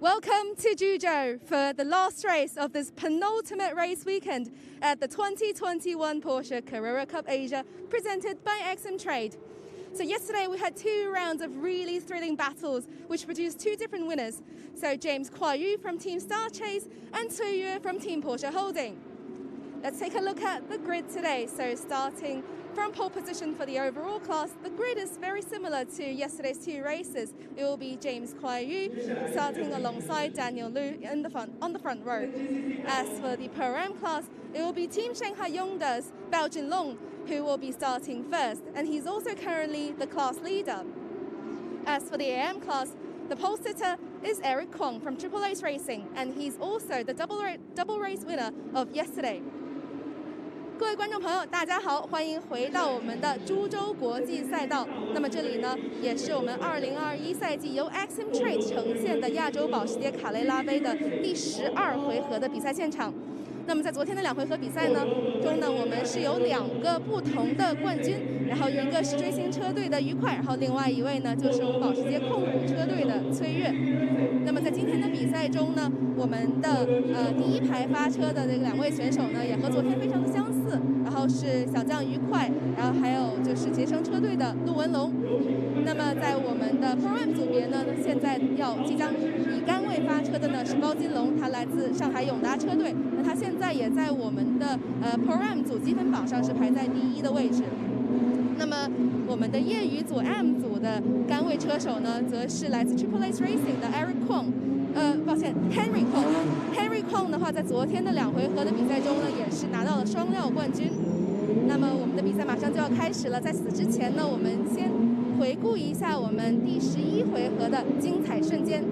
Welcome to Zhuzhou for the last race of this penultimate race weekend at the 2021 Porsche Carrera Cup Asia presented by XM Trade. So yesterday we had 2 rounds of really thrilling battles which produced 2 different winners. So James Kuayu from Team Star Chase and Cui Yue from Team Porsche Holding. Let's take a look at the grid today. So starting from pole position for the overall class, the grid is very similar to yesterday's 2 races. It will be James Kuayu starting alongside Daniel Liu in on the front row. As for the Pro-Am class, it will be Team Shanghai Yongda's Bao Jinlong who will be starting first, and he's also currently the class leader. As for the AM class, the pole sitter is Eric Kwong from Triple Ace Racing, and he's also the double race winner of yesterday. 各位观众朋友，大家好，欢迎回到我们的株洲国际赛道。那么这里呢，也是我们2021赛季由 XM Trade 呈现的亚洲保时捷卡雷拉杯的第12回合的比赛现场。那么在昨天的2回合比赛呢中呢，我们是有2个不同的冠军，然后一个是追星车队的愉快，然后另外一位呢就是我们保时捷控股车队的崔悦。那么在今天的比赛中呢，我们的第一排发车的这个2位选手呢，也和昨天非常的相似，然后是小将愉快，然后还有就是捷程车队的陆文龙。那么在我们的 Pro-Am 组别呢，现在即将以杆位发车的呢是高金龙，他来自上海永达车队，那他现在也在我们的Pro-Am 组积分榜上是排在第1的位置。那么我们的业余组 M 组的杆位车手呢，则是来自 Triple Ace Racing 的 Eric Kwong， 抱歉 Henry Kwong。Henry Kwong 的话，在昨天的2回合的比赛中呢，也是拿到了双料冠军。那么我们的比赛马上就要开始了，在此之前呢，我们先回顾一下我们第11回合的精彩瞬间。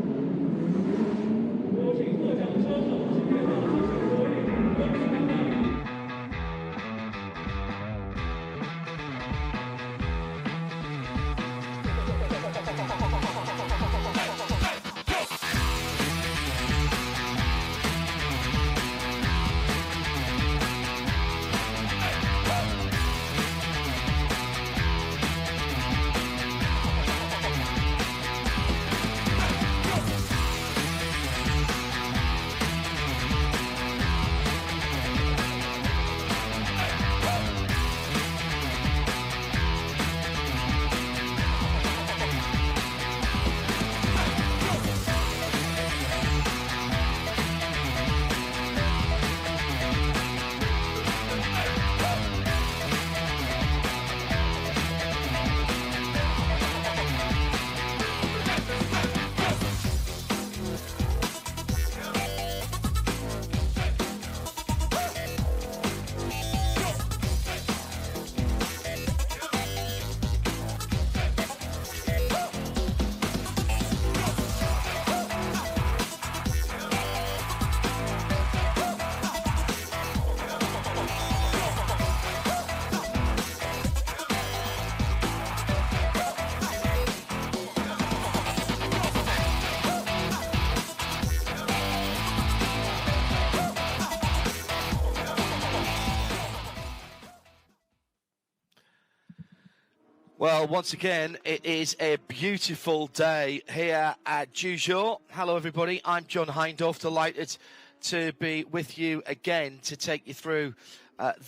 Well, once again, it is a beautiful day here at Zhuzhou. Hello, everybody. I'm John Hindorf, delighted to be with you again to take you through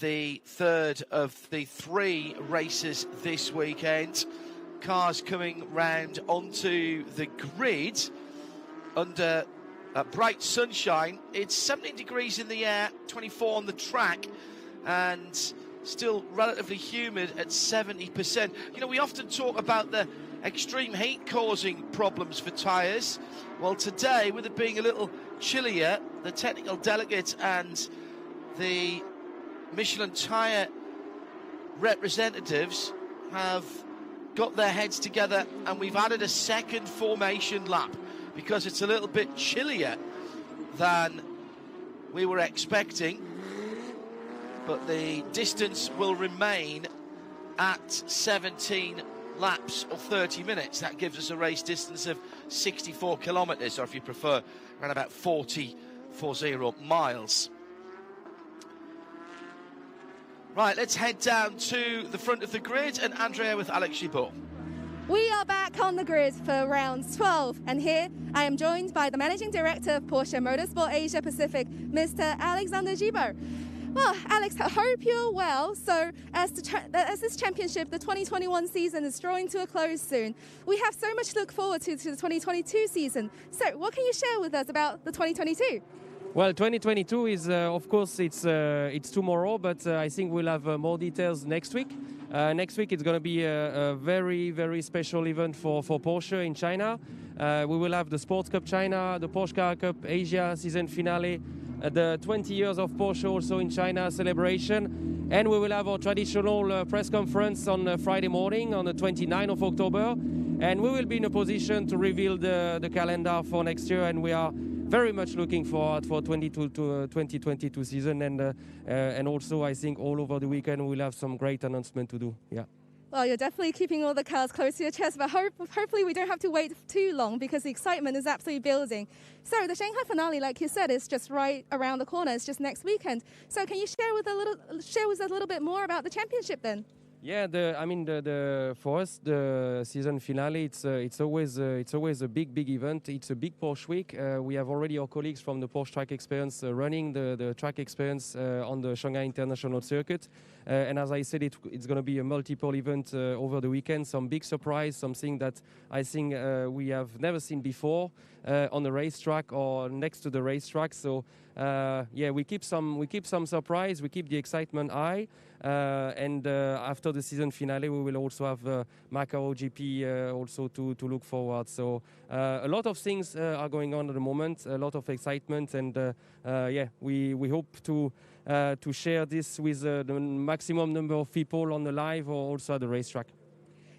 the third of the 3 races this weekend. Cars coming round onto the grid under bright sunshine. It's 17 degrees in the air, 24 on the track, and still relatively humid at 70%. You know, we often talk about the extreme heat causing problems for tyres. Well, today, with it being a little chillier, the technical delegate and the Michelin tyre representatives have got their heads together, and we've added a second formation lap because it's a little bit chillier than we were expecting. But the distance will remain at 17 laps or 30 minutes. That gives us a race distance of 64 kilometres, or if you prefer, around about 40 miles. Right, let's head down to the front of the grid, and Andrea with Alex Gibault. We are back on the grid for rounds 12, and here I am joined by the Managing Director of Porsche Motorsport Asia Pacific, Mr. Alexander Gibo. Well, Alex, I hope you're well. So, as this championship, the 2021 season is drawing to a close soon, we have so much to look forward to the 2022 season. So, what can you share with us about the 2022? Well, 2022 is, of course, it's tomorrow, but I think we'll have more details next week. Next week, it's going to be a very, very special event for Porsche in China. We will have the Sports Cup China, the Porsche Car Cup Asia season finale, the 20 years of Porsche also in China celebration, and we will have our traditional press conference on Friday morning on the 29th of October, and we will be in a position to reveal the calendar for next year, and we are very much looking forward for 2022 season, and also I think all over the weekend we'll have some great announcement to do. Yeah. Well, you're definitely keeping all the cards close to your chest, but hopefully we don't have to wait too long because the excitement is absolutely building. So the Shanghai finale, like you said, is just right around the corner. It's just next weekend. So can you share with us a little bit more about the championship then? Yeah, for us the season finale it's always a big event. It's a big Porsche week. We have already our colleagues from the Porsche Track Experience running the track experience on the Shanghai International Circuit, and as I said, it's going to be a multiple event over the weekend. Some big surprise, something that I think we have never seen before on the racetrack or next to the racetrack. So yeah, we keep some surprise. We keep the excitement high, and after the season finale, we will also have Macau GP also to look forward. So a lot of things are going on at the moment, a lot of excitement, and yeah, we hope to share this with the maximum number of people on the live or also at the racetrack.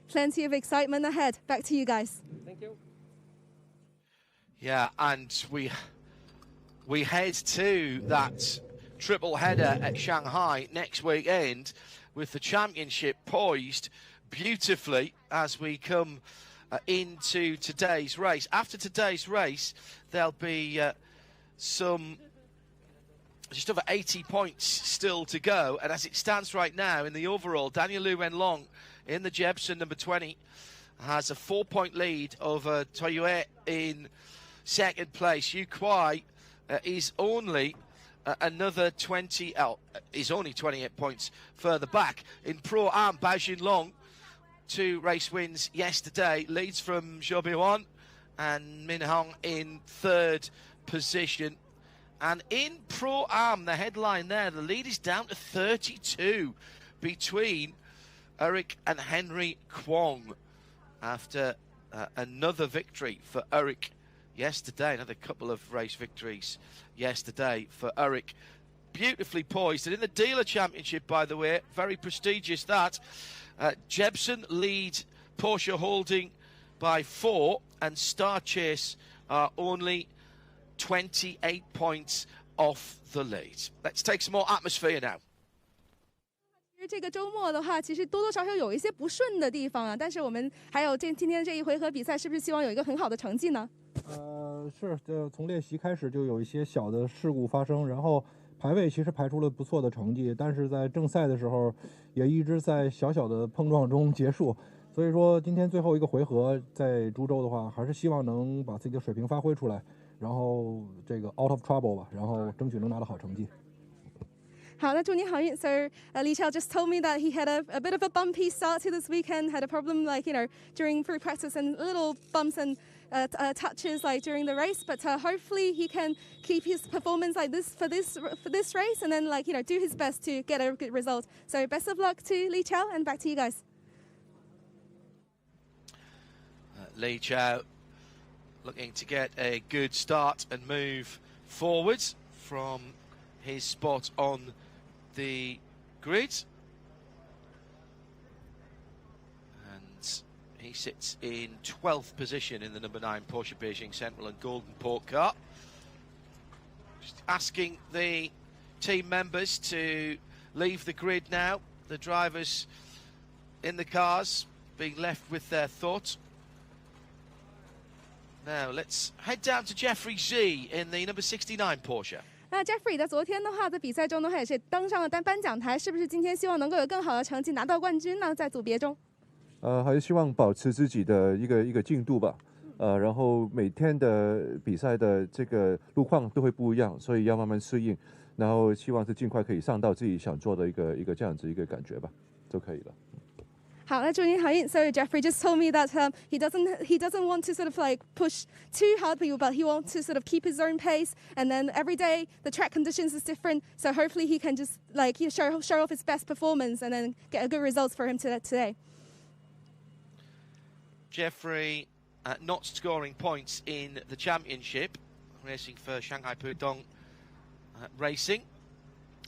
Plenty of excitement ahead. Back to you guys. Thank you. Yeah, and we head to that triple header at Shanghai next weekend with the championship poised beautifully as we come into today's race. After today's race, there'll be just over 80 points still to go, and as it stands right now in the overall, Daniel Lu Wenlong in the Jebsen number 20 has a 4-point lead over Toyue in second place. Yu Kuai is only another 28 points further back. In Pro Am, Bao Junlong, 2 race wins yesterday, leads from Zhou Biwan and Min Hong in third position. And in Pro Am, the headline there, the lead is down to 32 between Eric and Henry Kwong after another victory for Eric yesterday, another couple of race victories yesterday for Eric. Beautifully poised. And in the dealer championship, by the way, very prestigious that. Jebsen lead Porsche Holding by 4, and Star Chase are only 28 points off the lead. Let's take some more atmosphere now. 这个周末的话，其实多多少少有一些不顺的地方啊，但是我们还有今天这一回合比赛，是不是希望有一个很好的成绩呢？是，从练习开始就有一些小的事故发生，然后排位其实排出了不错的成绩，但是在正赛的时候也一直在小小的碰撞中结束。所以说今天最后一个回合在株洲的话，还是希望能把自己的水平发挥出来，然后这个 out of trouble 吧，然后争取能拿到好成绩。好，那祝你好运。So Li Chao just told me that he had a bit of a bumpy start to this weekend, had a problem during pre-practice and little bumps and touches during the race, but hopefully he can keep his performance like this for this race, and then do his best to get a good result. So best of luck to Li Chao, and back to you guys. Li Chao looking to get a good start and move forwards from his spot on the grid. And he sits in 12th position in the number 9 Porsche Beijing Central and Golden Port car. Just asking the team members to leave the grid now. The drivers in the cars being left with their thoughts. Now let's head down to Jeffrey Z in the number 69 Porsche. 那 Jeffrey 在昨天的话，在比赛中的话也是登上了颁奖台，是不是今天希望能够有更好的成绩拿到冠军呢？在组别中，还是希望保持自己的一个进度吧。然后每天的比赛的这个路况都会不一样，所以要慢慢适应，然后希望是尽快可以上到自己想做的一个这样子一个感觉吧，就可以了。好，那祝您好运。So Jeffrey just told me that he doesn't want to sort of like push too hard for you, but he wants to sort of keep his own pace. And then every day the track conditions is different, so hopefully he can just like show off his best performance and then get a good results for him today. Jeffrey not scoring points in the championship, racing for Shanghai Pudong Racing,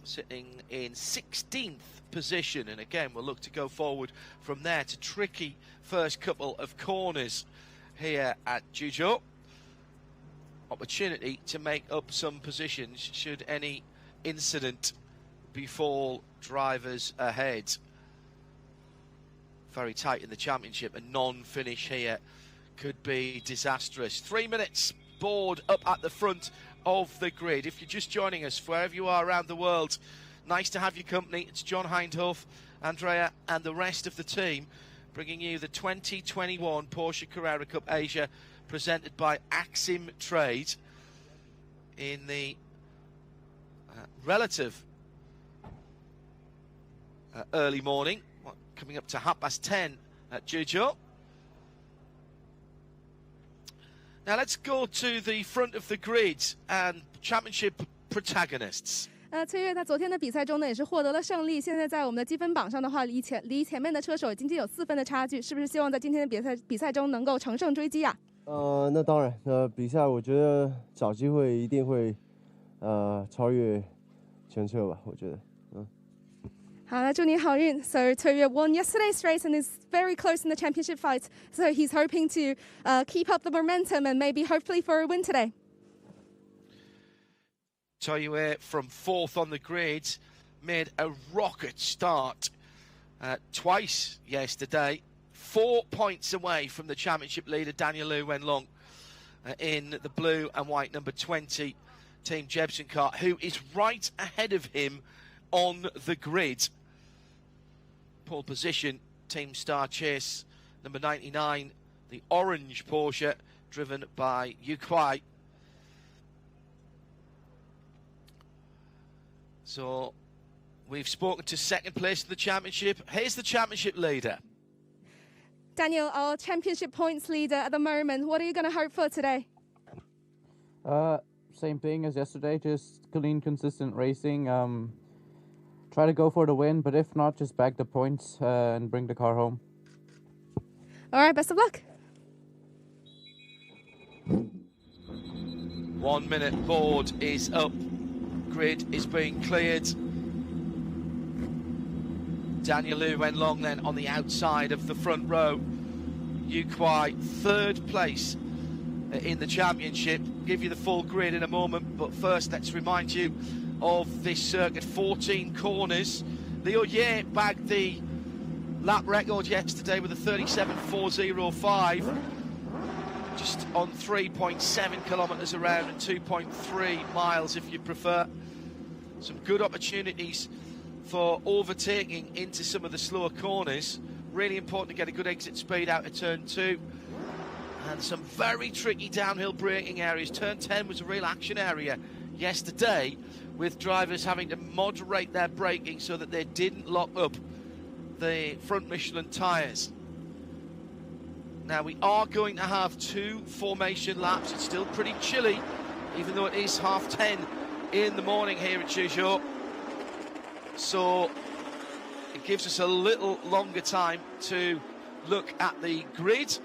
sitting in 16th position, and again we'll look to go forward from there to tricky first couple of corners here at Zhuzhou. Opportunity to make up some positions should any incident befall drivers ahead. Very tight in the championship, a non-finish here could be disastrous. 3 minutes board up at the front of the grid. If you're just joining us, wherever you are around the world, nice to have your company. It's John Hindhoff, Andrea and the rest of the team bringing you the 2021 Porsche Carrera Cup Asia presented by Axim Trade in the relative early morning, coming up to 10:30 at Zhuzhou. Now let's go to the front of the grid and championship protagonists. 崔悦在昨天的比赛中呢，也是获得了胜利。现在在我们的积分榜上的话，离前面的车手仅仅有4分的差距，是不是希望在今天的比赛中能够乘胜追击啊？那当然，比赛我觉得找机会一定会超越前车吧，我觉得。好，那祝你好运。So Toyo won yesterday's race and is very close in the championship fight. So he's hoping to keep up the momentum and maybe hopefully for a win today. Toyo from 4th on the grid made a rocket start twice yesterday. 4 points away from the championship leader Daniel Liu Wenlong in the blue and white number 20 Team Jebsen car, who is right ahead of him on the grid. Pole position, Team Star Chase, number 99, the orange Porsche, driven by Yu Kuai. So, we've spoken to second place in the championship. Here's the championship leader. Daniel, our championship points leader at the moment. What are you going to hope for today? Same thing as yesterday, just clean, consistent racing. Try to go for the win, but if not, just bag the points and bring the car home. All right, best of luck. 1 minute board is up. Grid is being cleared. Daniel Liu Wenlong then on the outside of the front row. Yu Kuai, 3rd place in the championship. Give you the full grid in a moment, but first let's remind you of this circuit. 14 corners. Liu Ye bagged the lap record yesterday with a 37.405, just on 3.7 kilometres around and 2.3 miles if you prefer. Some good opportunities for overtaking into some of the slower corners. Really important to get a good exit speed out of turn 2. And some very tricky downhill braking areas. Turn 10 was a real action area yesterday, with drivers having to moderate their braking so that they didn't lock up the front Michelin tyres. Now we are going to have 2 formation laps. It's still pretty chilly, even though it is 10:30 in the morning here at Zhuzhou. So it gives us a little longer time to look at the grid.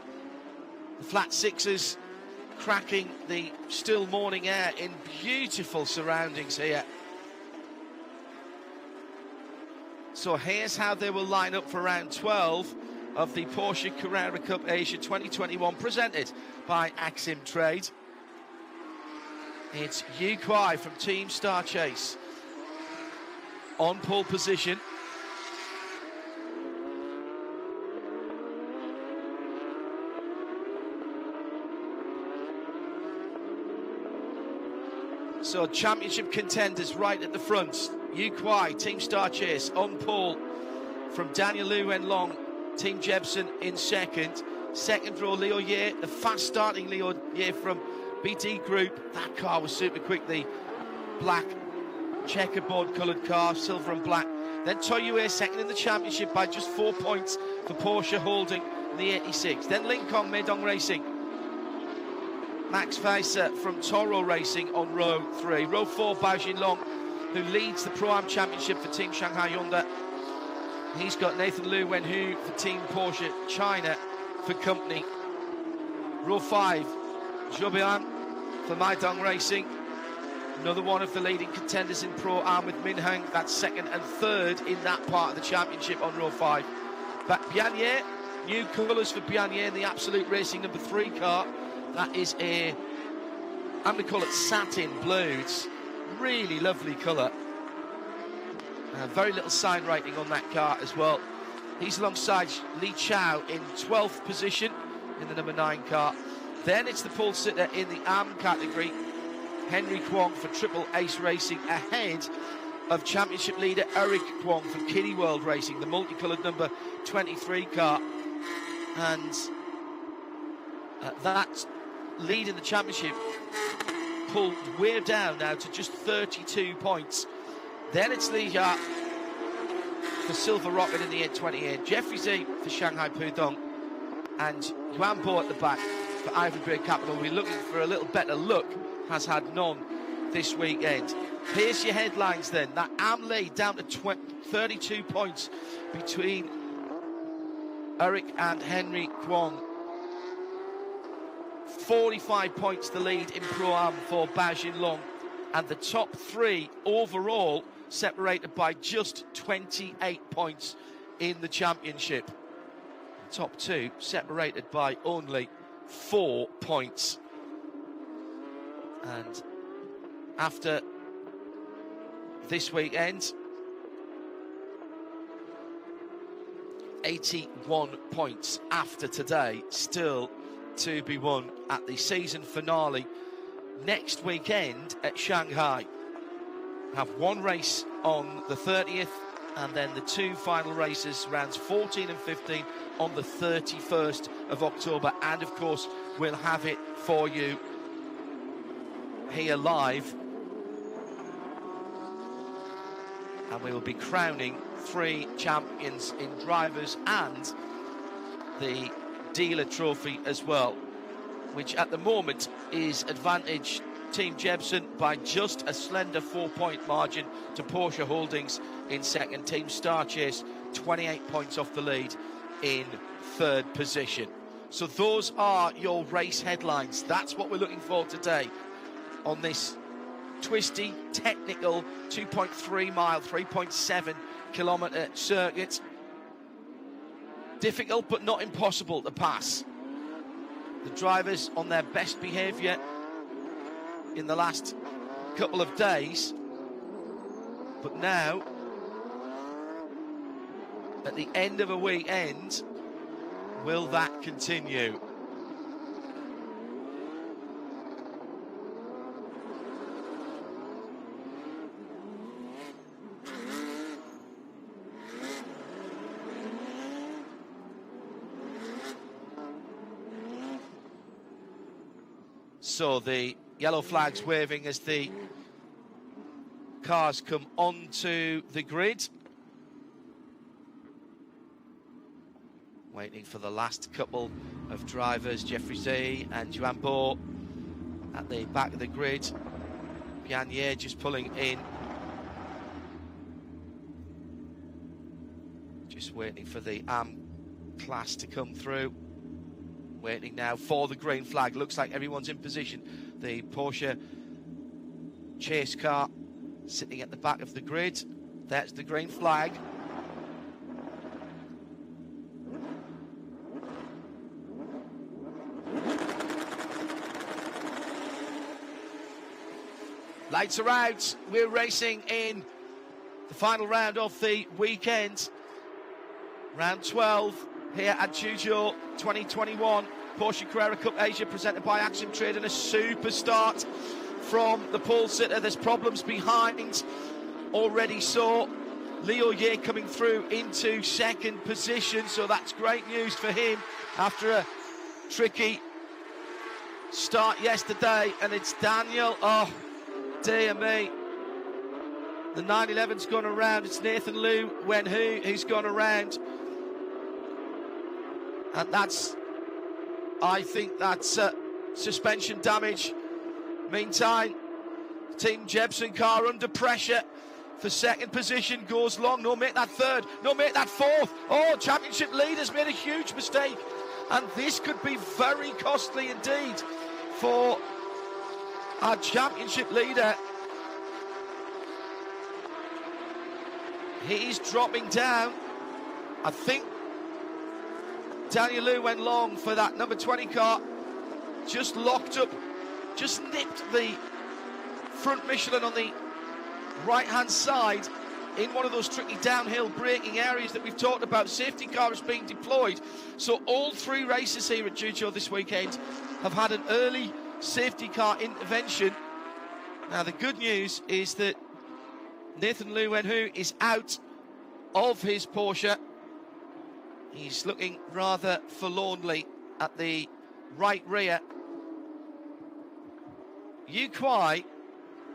The flat sixes cracking the still morning air in beautiful surroundings here. So here's how they will line up for round 12 of the Porsche Carrera Cup Asia 2021, presented by Axim Trade. It's Yu Kuai from Team Star Chase on pole position. So championship contenders right at the front. Yu Kuai, Team Star Chase on pole from Daniel Liu Wenlong, Team Jebsen in second. second row, Leo Ye, the fast-starting Leo Ye from BT Group. That car was super quick, the black checkerboard coloured car, silver and black. Then Toyue second in the championship by just 4 points for Porsche, holding the 86. Then Lincoln Meidong Racing. Max Weiser from Toro Racing on row 3. Row 4, Bao Jinlong, who leads the Pro-Am Championship for Team Shanghai Hyundai. He's got Nathan Liu Wenhu for Team Porsche China for company. Row 5, Zhou Bian for Meidong Racing. Another one of the leading contenders in Pro-Am with Min Heng. That's second and third in that part of the championship on row 5. But Bianye, new colours for Bianye in the Absolute Racing number 3 car. That is I'm going to call it satin blue. It's really lovely colour. Very little sign rating on that car as well. He's alongside Li Chao in 12th position in the number 9 car. Then it's the pole sitter in the AM category, Henry Kwong for Triple Ace Racing, ahead of championship leader Eric Kwong from Kiddie World Racing, the multicoloured number 23 car. And that lead in the championship pulled way down now to just 32 points. Then it's Li Ya for Silver Rocket in the N28, Jeffrey Z for Shanghai Pudong, and Yuan Bo at the back for Ivory Bay Capital. We're looking for a little better look, has had none this weekend. Here's your headlines then. That AM lead down to 32 points between Eric and Henry Kwong. 45 points the lead in Pro-Am for Bao Jinlong, and the top 3 overall separated by just 28 points in the championship. The top 2 separated by only 4 points. And after this weekend, 81 points after today, still to be won at the season finale next weekend at Shanghai. Have one race on the 30th, and then the 2 final races, rounds 14 and 15, on the 31st of October. And of course, we'll have it for you here live, and we will be crowning 3 champions in drivers and the dealer trophy as well, which at the moment is advantage Team Jebsen by just a slender 4-point margin to Porsche Holdings in second. Team Star Chase 28 points off the lead in third position. So those are your race headlines. That's what we're looking for today on this twisty, technical 2.3 mile, 3.7 kilometre circuit. Difficult but not impossible to pass. The drivers on their best behaviour in the last couple of days, but now at the end of a weekend, will that continue? So the yellow flag's waving as the cars come onto the grid. Waiting for the last couple of drivers, Jeffrey Z and Yuan Bo at the back of the grid. Bianye just pulling in. Just waiting for the AM class to come through. Waiting now for the green flag. Looks like everyone's in position. The Porsche chase car sitting at the back of the grid. That's the green flag. Lights are out. We're racing in the final round of the weekend. Round 12 here at Zhuzhou 2021 Porsche Carrera Cup Asia, presented by Axiom Trade, and a super start from the pole sitter. There's problems behind already. Saw Leo Ye coming through into second position, so that's great news for him after a tricky start yesterday, and it's Daniel. Oh, dear me. The 911's gone around. It's Nathan Liu Wenhu who's gone around. And I think that's suspension damage. Meantime, Team Jebsen car under pressure for second position, goes long. No, make that third. No, make that fourth. Oh, championship leaders made a huge mistake. And this could be very costly indeed for our championship leader. He's dropping down. I think Daniel Liu went long for that number 20 car. Just locked up, just nipped the front Michelin on the right-hand side in one of those tricky downhill braking areas that we've talked about. Safety car is being deployed. So all three races here at Zhuzhou this weekend have had an early safety car intervention. Now, the good news is that Nathan Liu Wenhu is out of his Porsche. He's looking rather forlornly at the right rear.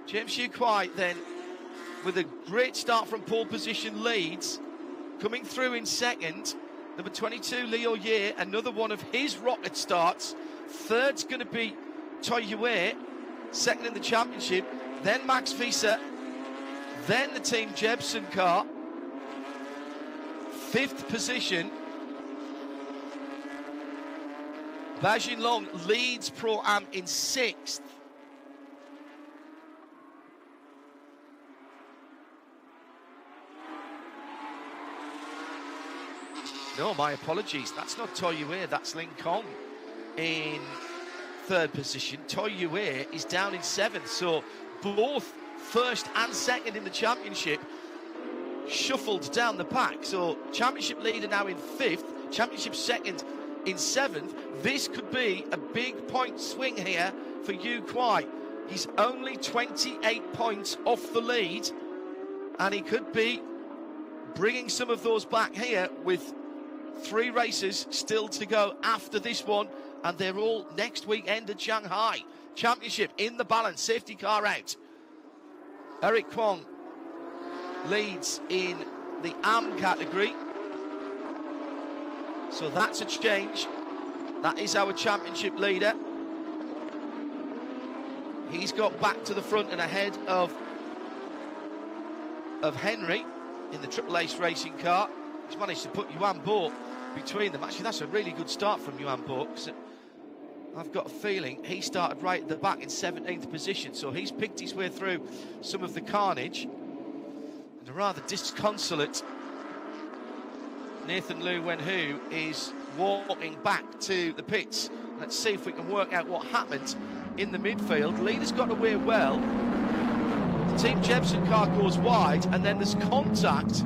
James Yu Kwai then, with a great start from pole position, leads. Coming through in second, number 22, Leo Ye, another one of his rocket starts. Third's going to be Toi Yue, second in the championship. Then Max Visa, then the Team Jebsen car. Fifth position, Bajin Long leads Pro-Am in sixth. No, my apologies. That's not Toi Yue, that's Ling Kong in third position. Toi Yue is down in seventh, so both first and second in the championship shuffled down the pack. So championship leader now in fifth, championship second in seventh. This could be a big point swing here for Yu Kwai. He's only 28 points off the lead, and he could be bringing some of those back here with 3 races still to go after this one, and they're all next weekend at Shanghai. Championship in the balance, safety car out. Eric Kwong leads in the AM category, so that's a change. That is our championship leader. He's got back to the front and ahead of Henry in the Triple Ace racing car. He's managed to put Yuan Bo between them. Actually, that's a really good start from Yuan Bo, because I've got a feeling he started right at the back in 17th position, so he's picked his way through some of the carnage. And a rather disconsolate Nathan Liu Wenhu is walking back to the pits. Let's see if we can work out what happened in the midfield. Leader's got away well. The Team Jebsen car goes wide, and then there's contact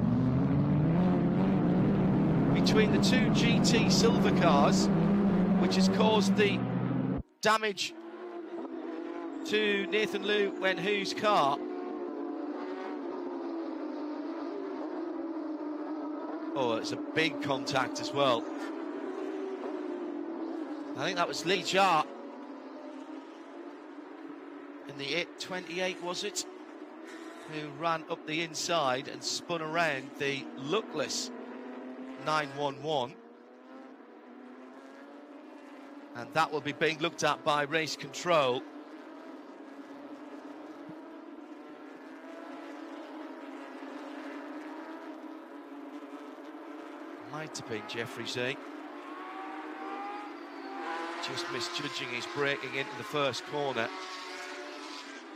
between the 2 GT silver cars, which has caused the damage to Nathan Liu Wenhu's car. Oh, it's a big contact as well. I think that was Li Jia in the 828, was it? Who ran up the inside and spun around the luckless 911. And that will be being looked at by race control. Might have been Jeffrey Z. Just misjudging his braking into the first corner.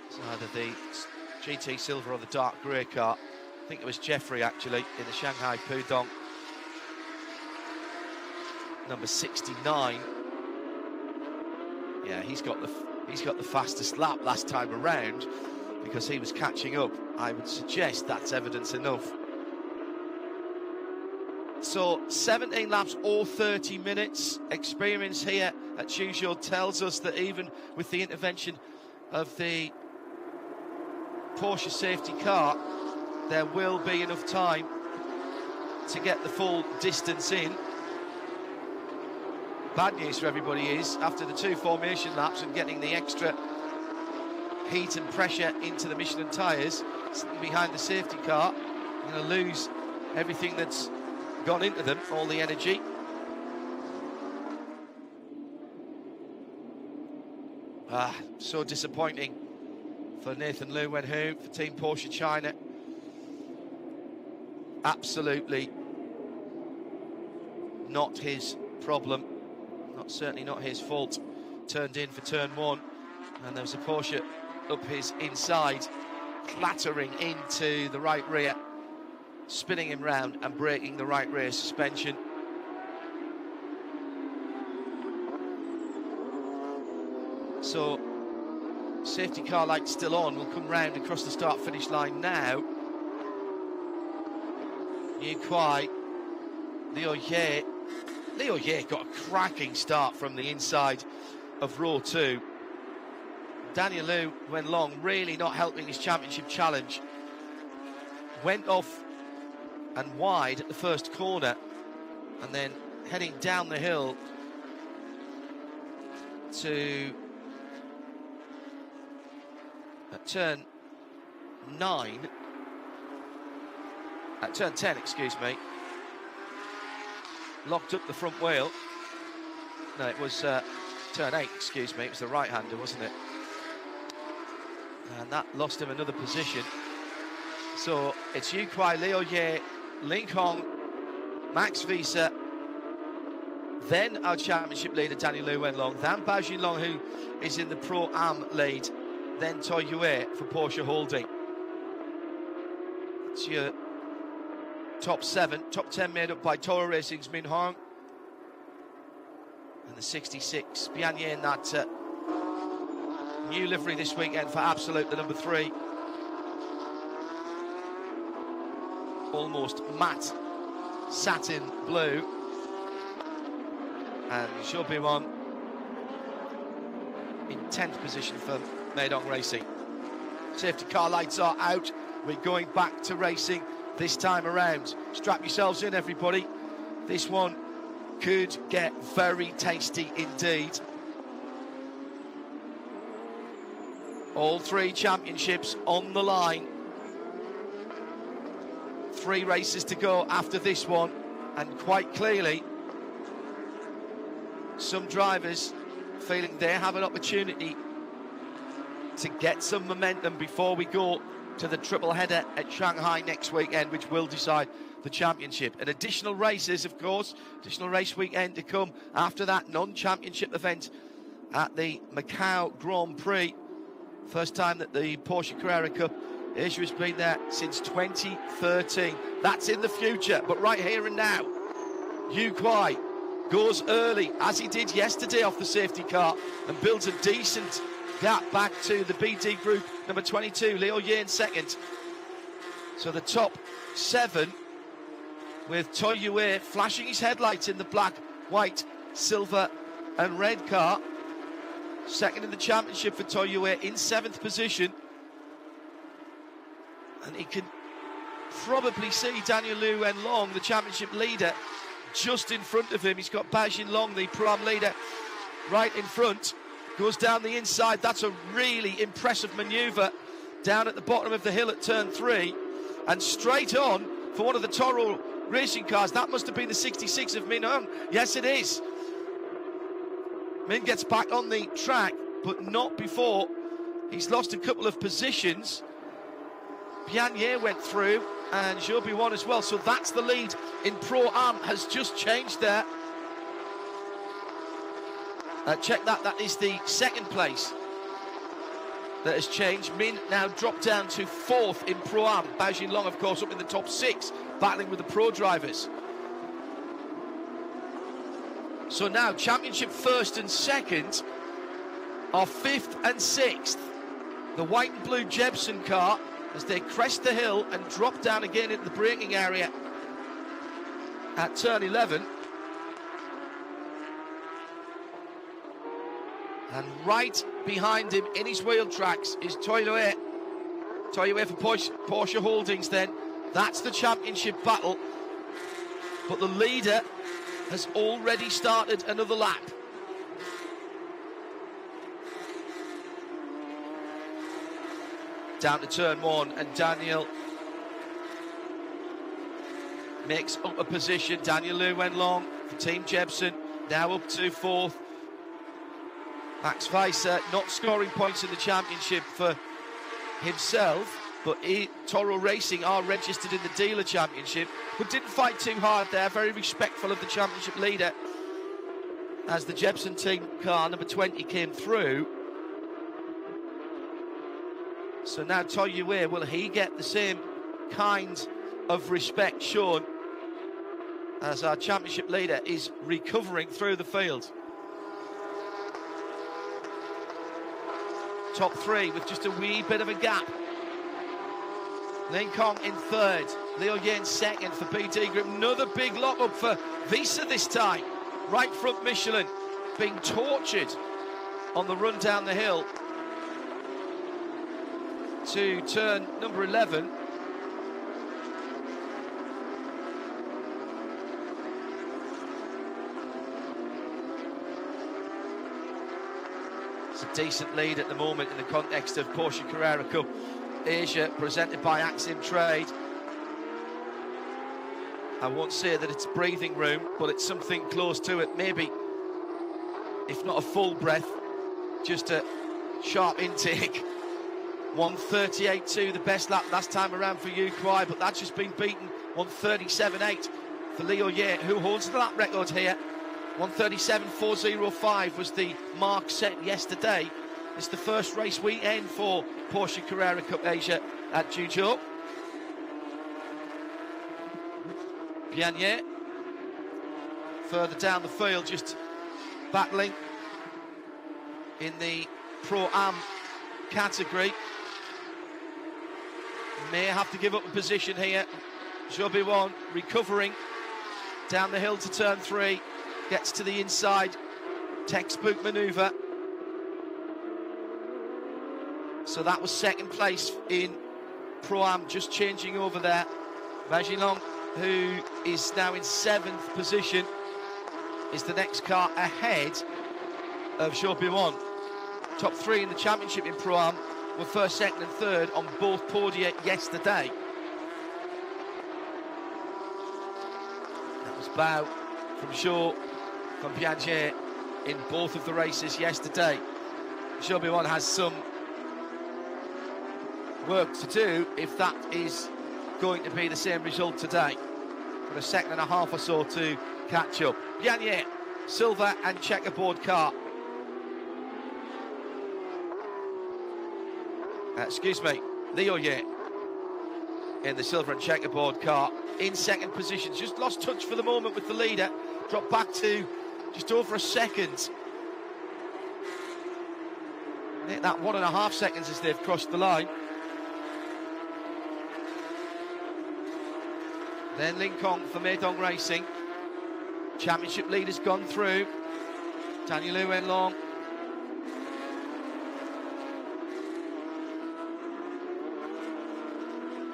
It's either the GT Silver or the dark grey car. I think it was Jeffrey actually in the Shanghai Pudong. Number 69. Yeah, he's got the fastest lap last time around because he was catching up. I would suggest that's evidence enough. So 17 laps or 30 minutes. Experience here at Zhuzhou tells us that even with the intervention of the Porsche safety car, there will be enough time to get the full distance in. bad news for everybody is, after the 2 formation laps and getting the extra heat and pressure into the Michelin tyres, sitting behind the safety car, you're going to lose everything that's gone into them, all the energy. So disappointing for Nathan Liu Wenhu, for Team Porsche China. Absolutely not his problem, certainly not his fault. Turned in for turn 1, and there was a Porsche up his inside, clattering into the right rear, spinning him round and breaking the right rear suspension. So, safety car light still on, will come round across the start-finish line now. Yu Kuai, Liu Ye. Liu Ye got a cracking start from the inside of row 2. Daniel Liu Wenlong really not helping his championship challenge. Went off and wide at the first corner, and then heading down the hill to turn 9, at turn 10, excuse me, locked up the front wheel. No, it was turn 8, excuse me, it was the right-hander, wasn't it? And that lost him another position. So it's Yu Kuai, Liu Ye, Ling Hong, Max Visa, then our championship leader Daniel Liu Wenlong, then Bao Jinlong, who is in the Pro-Am lead, then Toi Yue for Porsche Holding. It's your top 7, top 10 made up by Toro Racing's Min Hong, and the 66 Bian Yin, that new livery this weekend for Absolute, the number 3. Almost matte satin blue. And Zhou Biwan in 10th position for Meidong Racing. Safety car lights are out. We're going back to racing this time around. Strap yourselves in, everybody. This one could get very tasty indeed. All 3 championships on the line. 3 races to go after this one, and quite clearly some drivers feeling they have an opportunity to get some momentum before we go to the triple header at Shanghai next weekend, which will decide the championship. And additional races, of course, additional race weekend to come after that non-championship event at the Macau Grand Prix. First time that the Porsche Carrera Cup issue has been there since 2013. That's in the future, but right here and now, Yu Kuai goes early, as he did yesterday off the safety car, and builds a decent gap back to the BD group, number 22, Liu Ye in second. So the top 7, with Toi Yue flashing his headlights in the black, white, silver and red car. Second in the championship for Toi Yue, in 7th position. And he can probably see Daniel Liu Wenlong, the championship leader, just in front of him. He's got Bao Jinlong, the Pro-Am leader, right in front. Goes down the inside. That's a really impressive manoeuvre down at the bottom of the hill at turn 3. And straight on for one of the Toro Racing cars. That must have been the 66 of Min Hong. Yes, it is. Min gets back on the track, but not before he's lost a couple of positions. Bian Ye went through, and Zhou Biwan as well. So that's the lead in Pro-Am has just changed there. Check that, that is the 2nd place that has changed. Min now dropped down to 4th in Pro-Am. Bao Jinlong, of course, up in the top 6, battling with the pro drivers. So now championship 1st and 2nd are 5th and 6th. The white and blue Jebsen car, as they crest the hill and drop down again into the braking area at turn 11. And right behind him in his wheel tracks is Toi Yue. Toi Yue for Porsche Holdings then. That's the championship battle. But the leader has already started another lap. Down to turn one, and Daniel makes up a position. Daniel Liu went long for Team Jebsen, now up to fourth. Max Weiser not scoring points in the championship for himself, but Toro Racing are registered in the dealer championship, but didn't fight too hard there. Very respectful of the championship leader as the Jebsen team car number 20 came through. So now Toyue, will he get the same kind of respect shown as our championship leader is recovering through the field? Top three with just a wee bit of a gap. Lin Kong in third, Liu Yin second for PT Group. Another big lock up for Visa this time. Right front Michelin being tortured on the run down the hill to turn number 11. It's a decent lead at the moment in the context of Porsche Carrera Cup Asia, presented by Axim Trade. I won't say that it's breathing room, but it's something close to it. Maybe, if not a full breath, just a sharp intake. 1:38.2, the best lap last time around for Yu Kuai, but that's just been beaten. 1:37.8 for Liu Ye, who holds the lap record here. 1:37.405 was the mark set yesterday. It's the first race weekend for Porsche Carrera Cup Asia at Zhuzhou. Bianye further down the field, just battling in the Pro-Am category. May have to give up a position here. Zhou recovering down the hill to turn three, gets to the inside, textbook manoeuvre. So that was second place in Pro-Am, just changing over there. Vagilong, who is now in seventh position, is the next car ahead of Zhou. Top three in the championship in Pro-Am were first, second and third on both podia yesterday. That was Bao from Zhou, from Piaget in both of the races yesterday. Zhou has some work to do if that is going to be the same result today. Got a second and a half or so to catch up. Bianye, silver and checkerboard car. Liu Ye in the silver and checkerboard car in second position. Just lost touch for the moment with the leader. Dropped back to just over a second. That 1.5 seconds as they've crossed the line. Then Lin Kong for Meidong Racing. Championship leader's gone through. Daniel Liu Wenlong.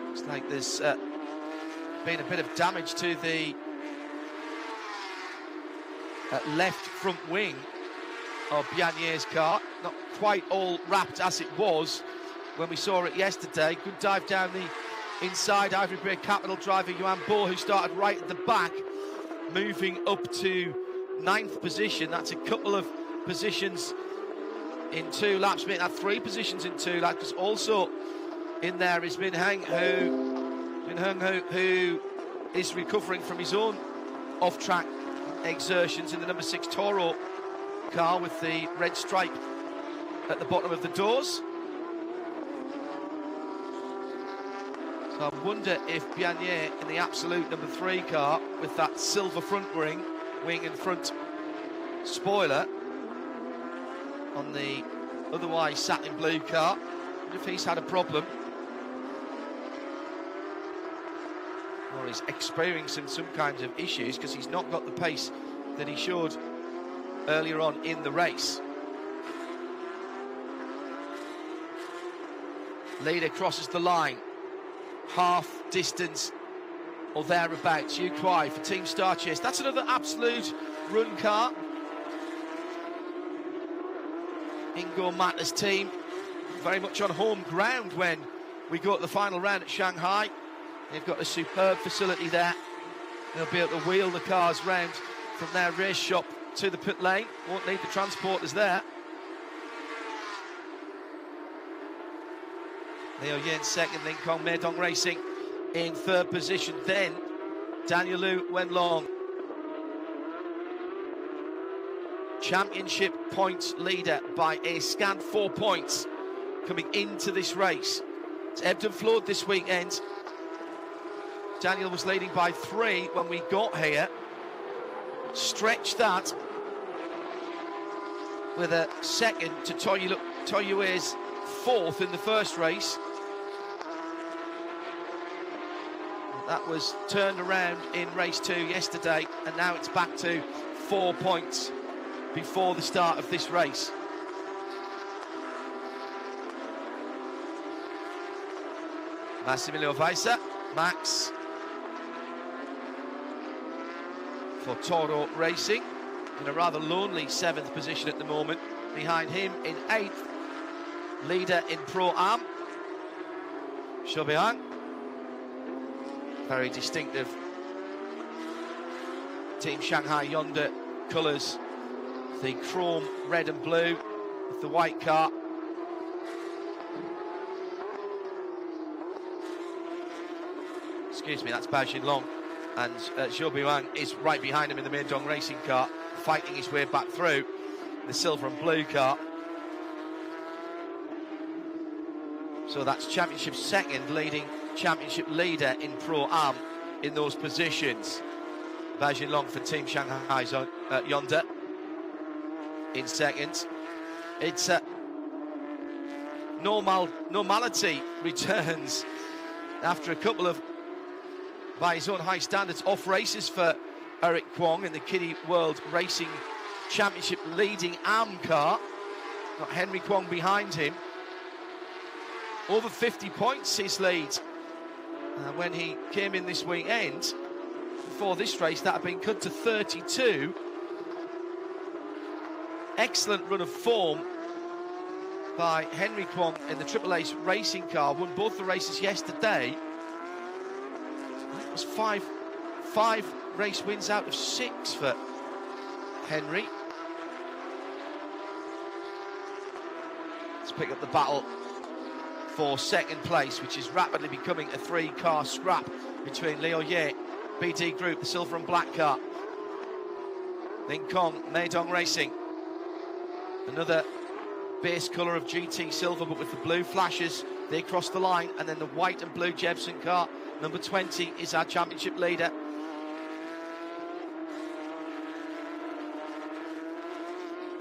Looks like there's been a bit of damage to the left front wing of Bianye's car. Not quite all wrapped as it was when we saw it yesterday. Good dive down the inside. Ivory Bay Capital driver Yuan Bo, who started right at the back, moving up to 9th position. That's a couple of positions in 2 laps, making that 3 positions in 2 laps. Because also in there is Min Heng, who is recovering from his own off-track exertions in the number 6 Toro car with the red stripe at the bottom of the doors. So I wonder if Bianye in the absolute number 3 car with that silver front wing and front spoiler on the otherwise satin blue car, if he's had a problem or he's experiencing some kinds of issues because he's not got the pace that he showed earlier on in the race. Leader crosses the line, half distance or thereabouts. You Kwai for Team Star Chase. That's another absolute run car. Ingo Matter's team very much on home ground when we go to the final round at Shanghai. They've got a superb facility there. They'll be able to wheel the cars round from their race shop to the pit lane. Won't need the transporters there. Leo Yin second, Lincoln Meidong Racing in third position. Then Daniel Liu Wenlong, championship points leader by a scant 4 points coming into this race. It's ebbed and flowed this weekend. Daniel was leading by 3 when we got here. Stretched that with a second to Toyue's 4th in the first race. That was turned around in race 2 yesterday, and now it's back to 4 points before the start of this race. Massimiliano Weiser, Max for Toro Racing in a rather lonely 7th position at the moment. Behind him in 8th, leader in Pro-Am, Shobeang. Very distinctive Team Shanghai Yonder colours, the chrome red and blue with the white car. Excuse me, that's Bao Xinlong, and Zhou Biwang is right behind him in the Meidong Racing car, fighting his way back through the silver and blue car. So that's championship second, leading championship leader in Pro-Am in those positions. Bao Xinlong for Team Shanghai Yonder in second. It's normality returns after a couple of, by his own high standards, off races for Eric Kwong in the Kiddie World Racing Championship leading AM car. Got Henry Kwong behind him. Over 50 points his lead. When he came in this weekend, before this race, that had been cut to 32. Excellent run of form by Henry Kwong in the Triple Ace racing car. Won both the races yesterday. It was five race wins out of 6 for Henry. Let's pick up the battle for second place, which is rapidly becoming a 3-car scrap between Liu Ye, BD Group, the silver and black car. Lincoln Meidong Racing, another base colour of GT silver but with the blue flashes. They cross the line, and then the white and blue Jebsen car. Number 20 is our championship leader.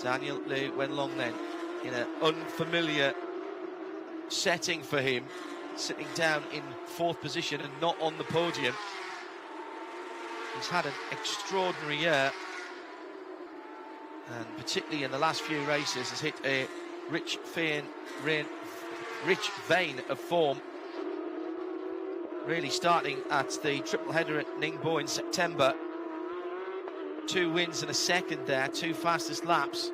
Daniel Liu Wenlong then in an unfamiliar setting for him, sitting down in 4th position and not on the podium. He's had an extraordinary year, and particularly in the last few races has hit a rich vein of form, really starting at the triple header at Ningbo in September. 2 wins and a second there, 2 fastest laps.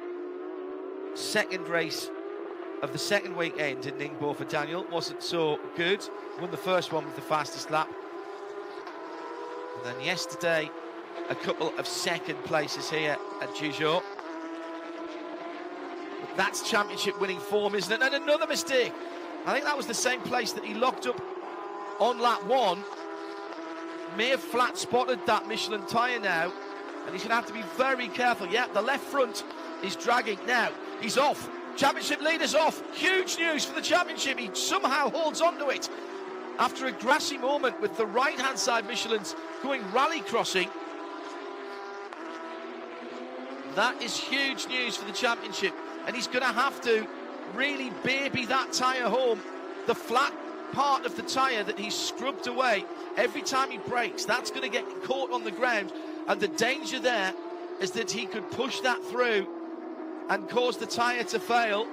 Second race of the second weekend in Ningbo for Daniel wasn't so good. Won the first one with the fastest lap. And then yesterday, a couple of second places here at Zhuzhou. But that's championship winning form, isn't it? And another mistake. I think that was the same place that he locked up on lap 1. May have flat spotted that Michelin tyre now, and he's going to have to be very careful. Yeah, the left front is dragging now. He's off. Championship leader's off. Huge news for the championship. He somehow holds on to it after a grassy moment with the right-hand side Michelin's going rally crossing. That is huge news for the championship, and he's going to have to really baby that tyre home. The flat part of the tyre that he's scrubbed away every time he brakes, that's going to get caught on the ground, and the danger there is that he could push that through and cause the tyre to fail.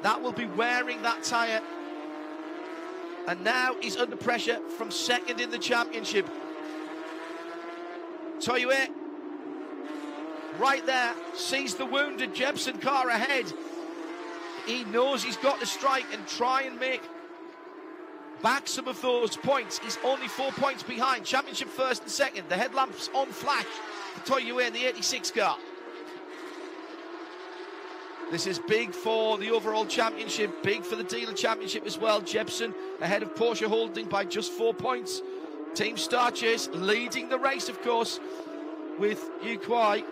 That will be wearing that tyre And now he's under pressure from second in the championship. Toyue, right there, sees the wounded Jebsen car ahead. He knows he's got to strike and try and make back some of those points. He's only 4 points behind. Championship first and second. The headlamps on flash for Toyue in the 86 car. This is big for the overall championship, big for the dealer championship as well. Jebsen ahead of Porsche Holding by just 4 points. Team Star Chase leading the race, of course, with Yu Kuai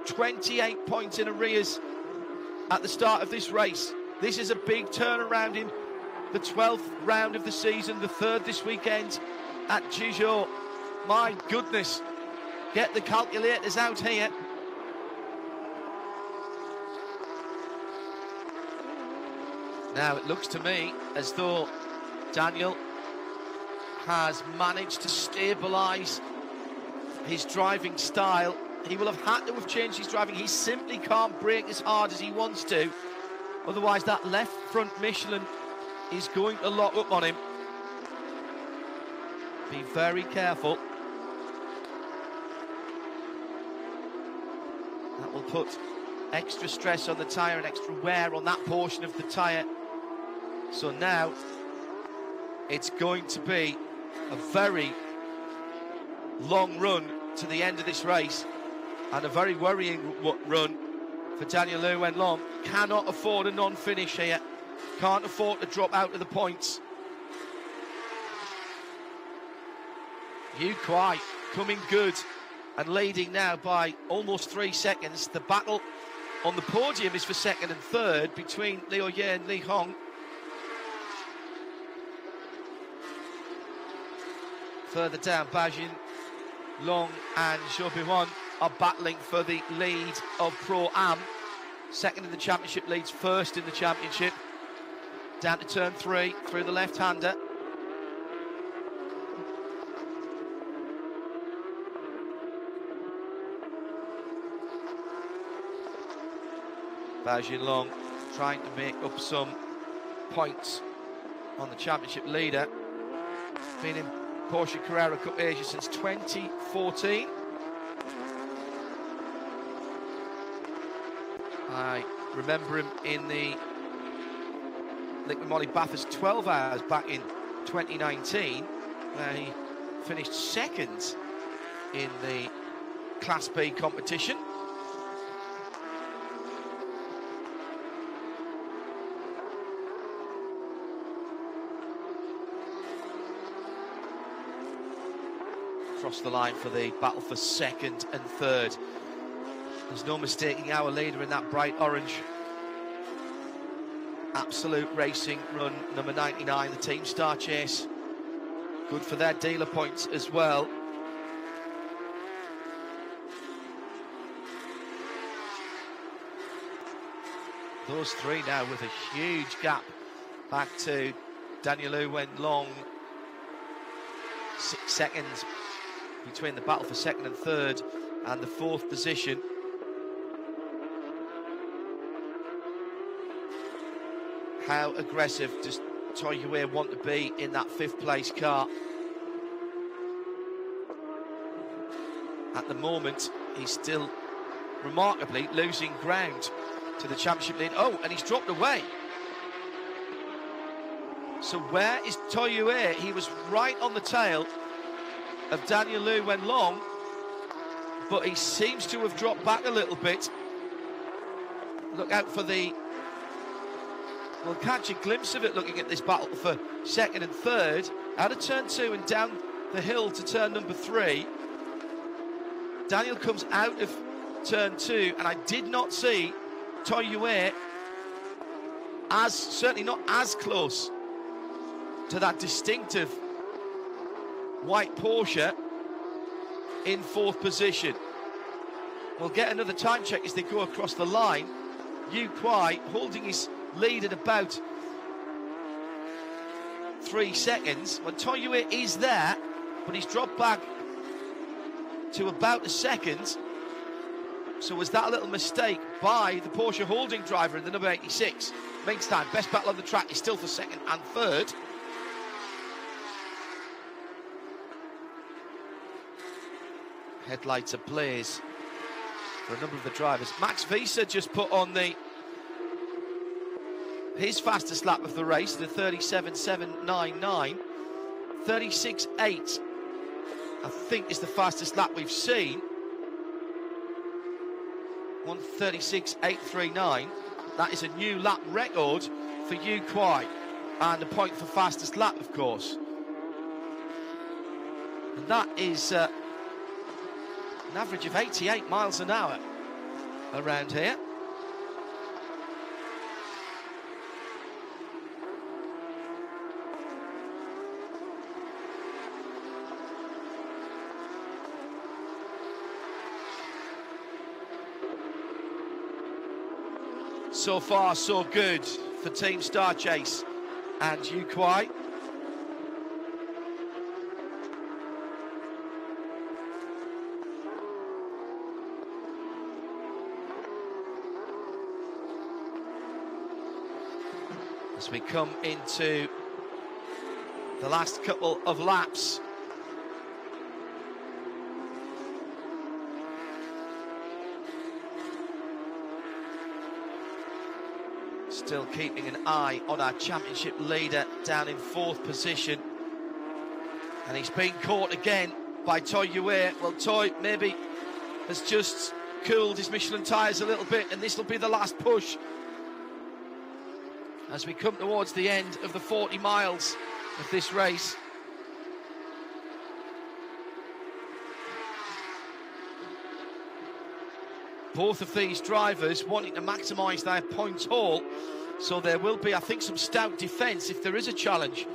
28 points in arrears at the start of this race. This is a big turnaround in the 12th round of the season, the third this weekend at Zhuzhou. My goodness, get the calculators out here. Now it looks to me as though Daniel has managed to stabilise his driving style. He will have had to have changed his driving. He simply can't brake as hard as he wants to. Otherwise, that left front Michelin is going to lock up on him. Be very careful. That will put extra stress on the tyre and extra wear on that portion of the tyre. So now it's going to be a very long run to the end of this race, and a very worrying run for Daniel Liu Wenlong. Cannot afford a non-finish here. Can't afford to drop out of the points. Yu Kuai coming good and leading now by almost 3 seconds. The battle on the podium is for second and third between Liu Ye and Li Hong. Further down, Bajin, Long and Zhou Bihuan are battling for the lead of Pro-Am. Second in the championship, leads first in the championship. Down to turn 3 through the left-hander. Bajin Long trying to make up some points on the championship leader. Been in Porsche Carrera Cup Asia since 2014. I remember him in the Liqui Moly Bathurst 12 hours back in 2019, where he finished second in the Class B competition. Across the line for the battle for second and third. There's no mistaking our leader in that bright orange. Absolute Racing run number 99, the Team Star Chase. Good for their dealer points as well. Those three now with a huge gap back to Daniel Liu Wenlong. 6 seconds between the battle for second and third and the fourth position. How aggressive does Toyue want to be in that fifth place car? At the moment, he's still remarkably losing ground to the championship lead. Oh, and he's dropped away. So where is Toyue? He was right on the tail of Daniel Liu Wenlong, but he seems to have dropped back a little bit. Look out for the... We'll catch a glimpse of it looking at this battle for second and third. Out of turn 2 and down the hill to turn number 3. Daniel comes out of turn 2, and I did not see Toyue certainly not as close to that distinctive white Porsche in fourth position. We'll get another time check as they go across the line. Yu Kuai holding his lead at about 3 seconds. When Toyue is there, but he's dropped back to about a second. So was that a little mistake by the Porsche Holding driver in the number 86? Meantime, best battle on the track is still for second and third. Headlights ablaze for a number of the drivers. Max Visa just put on his fastest lap of the race, the 37.799. 36.8, I think, is the fastest lap we've seen. 1:36.839. That is a new lap record for Yu Kuai, and a point for fastest lap, of course. And that is an average of 88 miles an hour around here. So far, so good for Team Star Chase and Yu Kuai. As we come into the last couple of laps. Still keeping an eye on our championship leader down in 4th position. And he's been caught again by Toy Yue. Well, Toy maybe has just cooled his Michelin tyres a little bit, and this will be the last push as we come towards the end of the 40 miles of this race. Both of these drivers wanting to maximise their points haul, so there will be, I think, some stout defence if there is a challenge.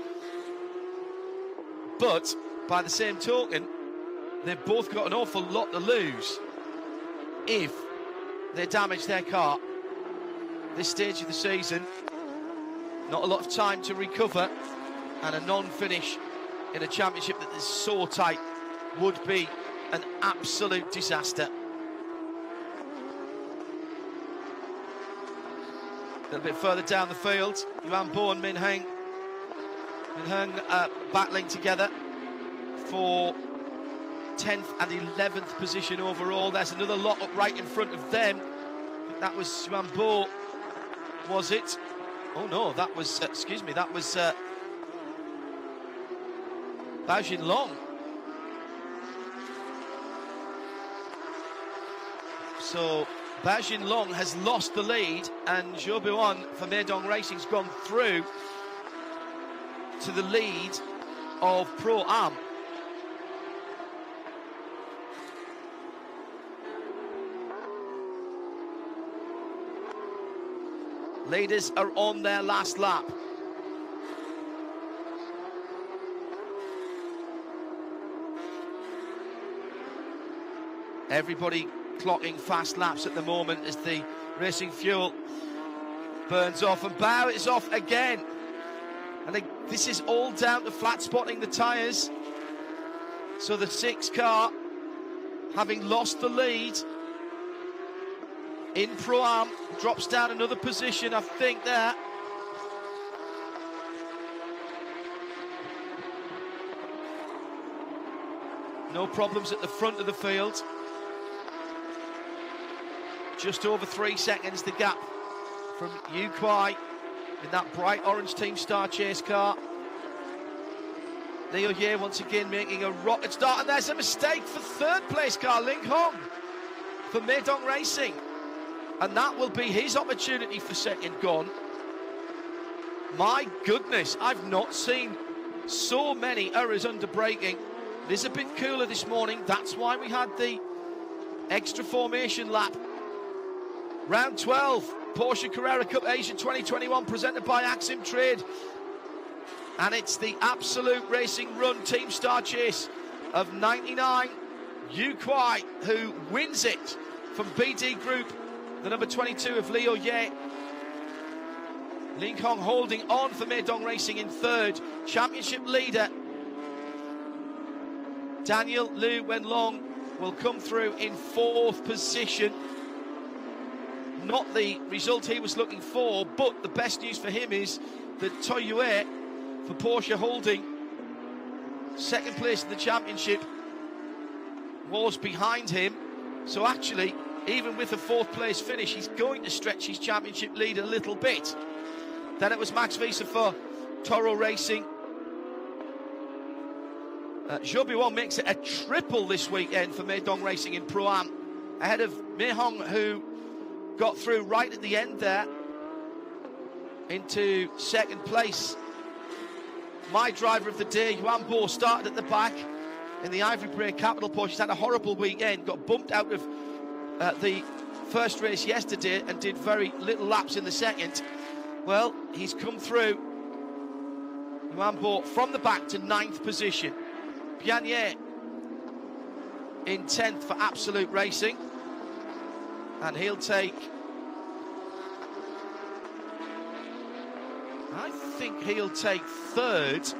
But by the same token, they've both got an awful lot to lose if they damage their car. This stage of the season, not a lot of time to recover, and a non-finish in a championship that is so tight would be an absolute disaster. A little bit further down the field, Yuan Bo and Min Heng battling together for 10th and 11th position overall. There's another lot up right in front of them. I think that was Yuan Bo, was it? Oh no, that was, excuse me, that was Bao Jinlong. So Bao Jinlong has lost the lead, and Zhou Buan for Meidong Racing's gone through to the lead of Pro Am. Leaders are on their last lap. Everybody clocking fast laps at the moment as the racing fuel burns off, and Bao is off again. And this is all down to flat spotting the tyres. So the 6 car, having lost the lead in Pro-Am, drops down another position, I think, there. No problems at the front of the field. Just over 3 seconds, the gap from Yu Kuai in that bright orange Team Star Chase car. Liu Ye once again making a rocket start, and there's a mistake for 3rd place car, Ling Hong, for Meidong Racing. And that will be his opportunity for second gone. My goodness, I've not seen so many errors under braking. It is a bit cooler this morning. That's why we had the extra formation lap. Round 12, Porsche Carrera Cup Asia 2021, presented by Axim Trade. And it's the absolute racing run Team Star Chase of 99. Yu Kuai, who wins it from BD Group, the number 22 of Liu Ye. Ling Hong holding on for Meidong Racing in 3rd. Championship leader Daniel Liu Wenlong will come through in 4th position. Not the result he was looking for, but the best news for him is that Toy Yue for Porsche holding 2nd place in the championship was behind him. So actually, even with a 4th place finish, he's going to stretch his championship lead a little bit. Then it was Max Wiese for Toro Racing. Zhou Biwan makes it a triple this weekend for Meidong Racing in Pro-Am, ahead of Mei Hong, who got through right at the end there into 2nd place. My driver of the day, Yuan Bo, started at the back in the Ivory Brain Capital Porsche. He's had a horrible weekend, got bumped out of the first race yesterday and did very little laps in the second. Well, he's come through, Yuan Bo, from the back to 9th position. Pianier in 10th for Absolute Racing, and he'll take, I think he'll take 3rd.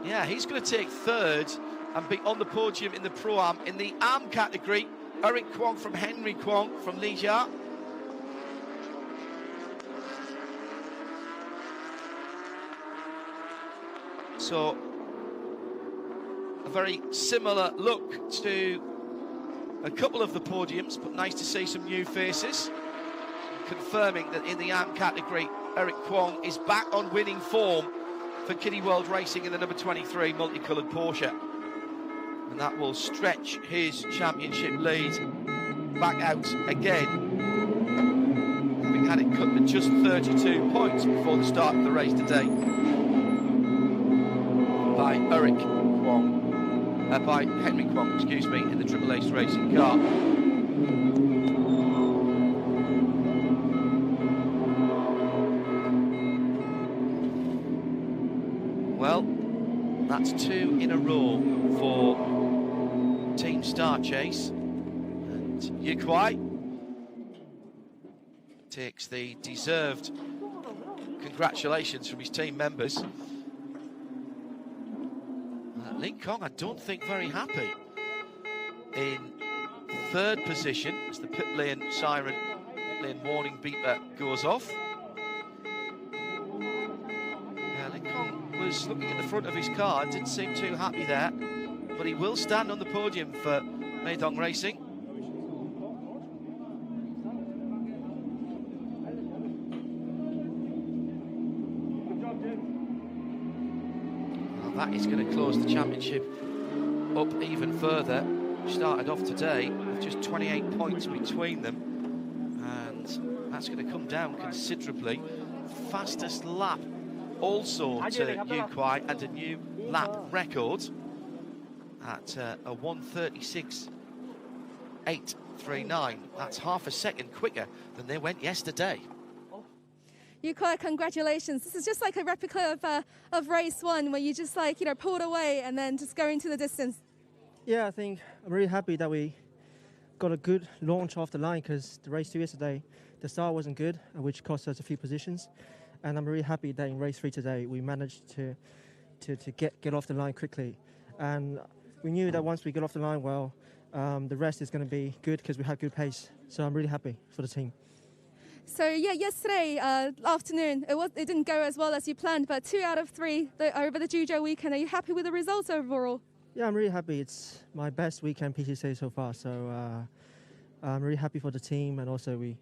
Yeah, he's going to take 3rd and be on the podium in the Pro-Am. In the Am category, Eric Kwong from Henry Kwong from Ligia. So, a very similar look to a couple of the podiums, but nice to see some new faces. Confirming that in the Am category, Eric Kwong is back on winning form for Kiddie World Racing in the number 23 multicoloured Porsche. And that will stretch his championship lead back out again, having had it cut to just 32 points before the start of the race today by Eric Kwong, by Henry Kwong, excuse me, in the Triple Ace Racing car. Well, that's 2 in a row for Team Star Chase, and Yu Kuai takes the deserved congratulations from his team members. Lin Kong, I don't think very happy in 3rd position as the pit lane siren, pit lane warning beeper goes off. Lin Kong was looking at the front of his car, didn't seem too happy there, but he will stand on the podium for Meidong Racing. Well, that is going to close the championship up even further. Started off today with just 28 points between them, and that's going to come down considerably. Fastest lap also to Yu Kuai, and a new lap record at a 1:36.839. That's half a second quicker than they went yesterday. Yu Kuai, congratulations. This is just like a replica of race 1, where you just pulled away and then just go into the distance. Yeah, I think I'm really happy that we got a good launch off the line, because the race 2 yesterday, the start wasn't good, which cost us a few positions. And I'm really happy that in race 3 today, we managed to get off the line quickly. And we knew that once we get off the line well, the rest is going to be good, because we had good pace. So I'm really happy for the team. So yeah, yesterday afternoon, it didn't go as well as you planned, but 2 out of 3 over the Zhuzhou weekend. Are you happy with the results overall? Yeah, I'm really happy. It's my best weekend PCC so far. So I'm really happy for the team, and also we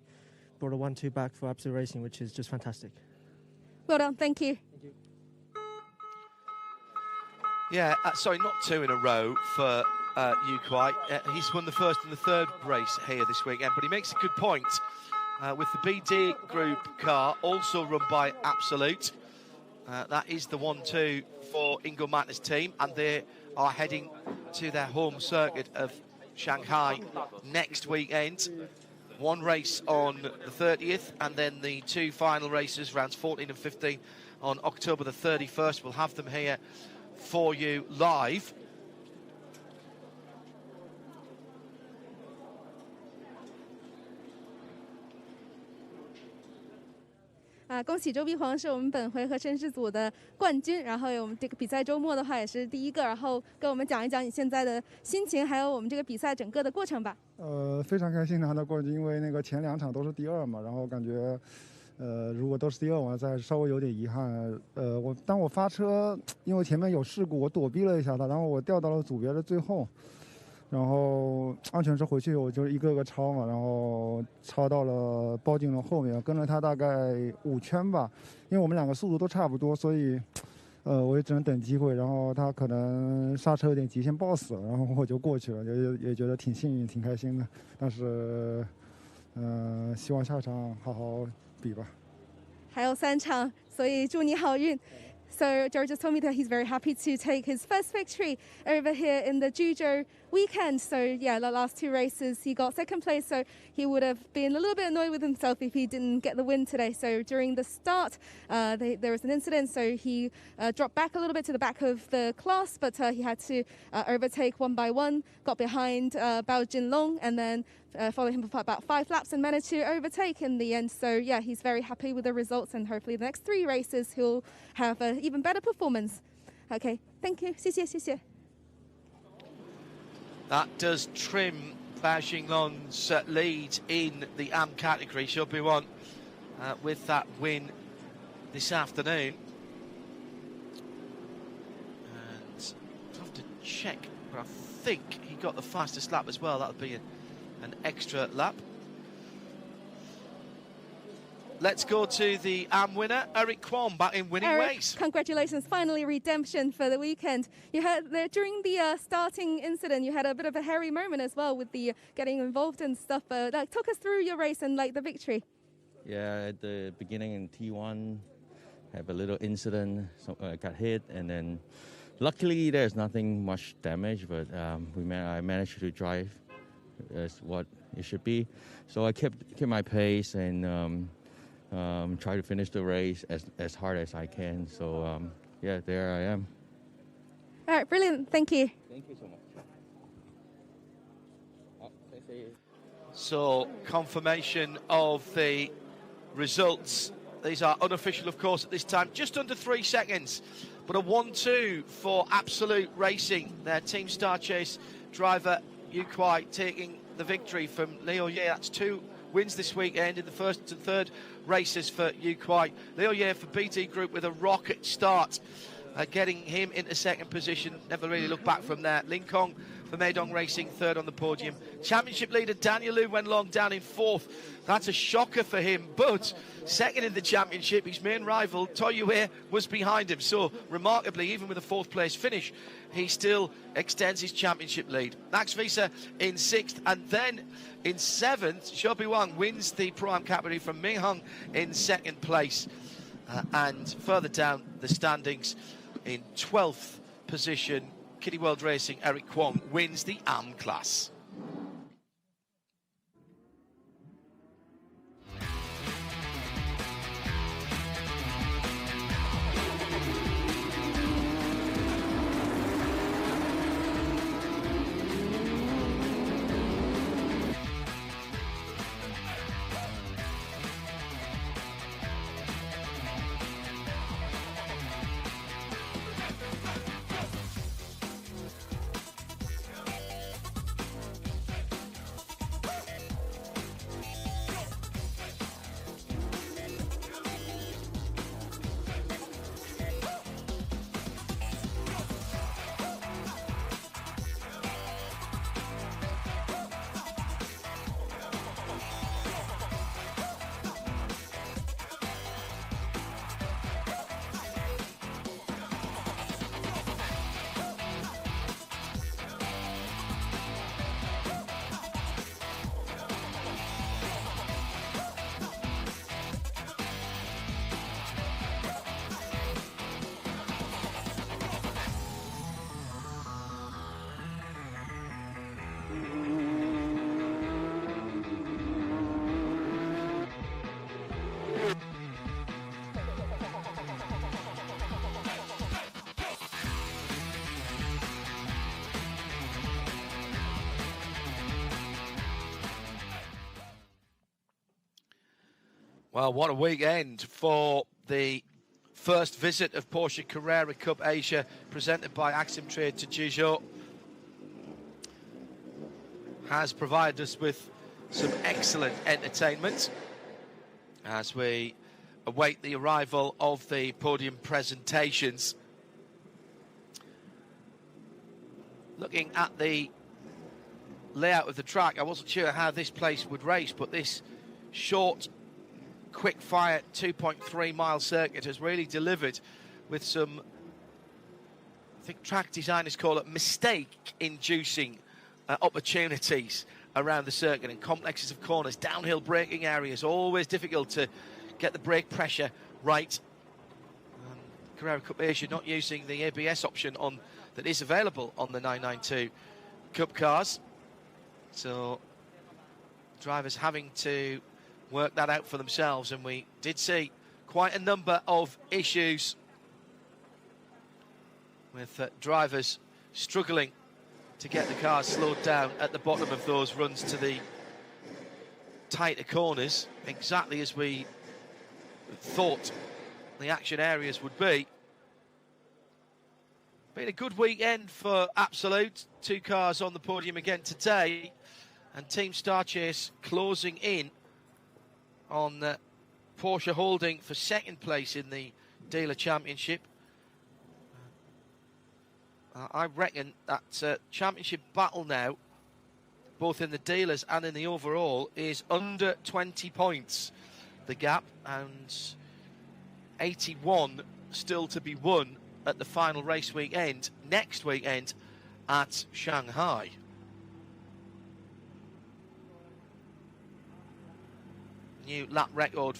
brought a 1-2 back for Absolute Racing, which is just fantastic. Well done, thank you. Thank you. Yeah, sorry, not 2 in a row for Yu Kuai. He's won the 1st and the 3rd race here this weekend, but he makes a good point with the BD Group car, also run by Absolute. That is the 1-2 for Ingo Matner's team, and they are heading to their home circuit of Shanghai next weekend. 1 race on the 30th, and then the 2 final races, rounds 14 and 15, on October the 31st. We'll have them here for you live.啊，恭喜周碧黄是我们本回合绅士组的冠军，然后我们这个比赛周末的话也是第1个，然后跟我们讲一讲你现在的心情，还有我们这个比赛整个的过程吧。非常开心拿到冠军，因为那个前2场都是第2嘛，然后感觉如果都是第二往赛，稍微有点遗憾。当我发车，因为前面有事故，我躲避了一下它，然后我掉到了组别的最后，然后安全车回去我就一个个超嘛，然后超到了包进了后面，跟了他大概5圈吧，因为我们两个速度都差不多，所以我也只能等机会，然后他可能刹车有点极限抱死了，然后我就过去了，也觉得挺幸运，挺开心的，但是希望下场好好比吧。还有3场，所以祝你好运。So George just told me that he's very happy to take his first victory over here in the Zhuzhou weekend. So yeah, the last 2 races he got 2nd place, so he would have been a little bit annoyed with himself if he didn't get the win today. So during the start, there was an incident, so he dropped back a little bit to the back of the class, but he had to overtake one by one, got behind Bao Jinlong, and then followed him for about 5 laps and managed to overtake in the end. So yeah, he's very happy with the results, and hopefully the next 3 races he'll have an even better performance. Okay, thank you. 谢谢谢谢. That does trim Bao Xinglong's lead in the AM category. She'll be one with that win this afternoon. And I'll have to check, but I think he got the fastest lap as well. That would be an extra lap. Let's go to the AM winner, Eric Kwon, back in winning ways. Congratulations, finally redemption for the weekend. You had during the starting incident, you had a bit of a hairy moment as well with the getting involved and stuff. Talk us through your race and like the victory. Yeah, at the beginning in T1, have a little incident. So I got hit, and then luckily there's nothing much damage, but I managed to drive as what it should be. So I kept my pace and try to finish the race as hard as I can. So yeah, there I am. All right, brilliant. Thank you. Thank you so much. So confirmation of the results. These are unofficial, of course, at this time. Just under 3 seconds, but a 1-2 for Absolute Racing. Their Team Star Chase driver Yu Kuai taking the victory from Liu Ye. That's 2 wins this weekend in the first and third races for Yu Kuai. Liu Ye for BT Group with a rocket start, getting him into 2nd position. Never really looked back from there. Lin Kong for Meidong Racing, 3rd on the podium. Championship leader Daniel Liu went long down in 4th. That's a shocker for him, but 2nd in the championship, his main rival Toyue was behind him. So remarkably, even with a 4th place finish, he still extends his championship lead. Max Visa in 6th, and then in 7th, Shobi Wang wins the Pro-Am category from Ming Hung in 2nd place. And further down the standings, in 12th position, Kitty World Racing Eric Kwon wins the AM class. Well, what a weekend for the first visit of Porsche Carrera Cup Asia, presented by Axim Trade to Zhuzhou. Has provided us with some excellent entertainment as we await the arrival of the podium presentations. Looking at the layout of the track, I wasn't sure how this place would race, but this short, quick-fire 2.3-mile circuit has really delivered with some, I think track designers call it mistake-inducing opportunities around the circuit, and complexes of corners, downhill braking areas, always difficult to get the brake pressure right. Carrera Cup Asia not using the ABS option on that is available on the 992 Cup cars, so drivers having to work that out for themselves, and we did see quite a number of issues with drivers struggling to get the cars slowed down at the bottom of those runs to the tighter corners, exactly as we thought the action areas would be. Been a good weekend for Absolute. 2 cars on the podium again today, and Team Star Chase closing in on Porsche holding for second place in the dealer championship. I reckon that championship battle now, both in the dealers and in the overall, is under 20 points, the gap, and 81 still to be won at the final race weekend, next weekend at Shanghai. New lap record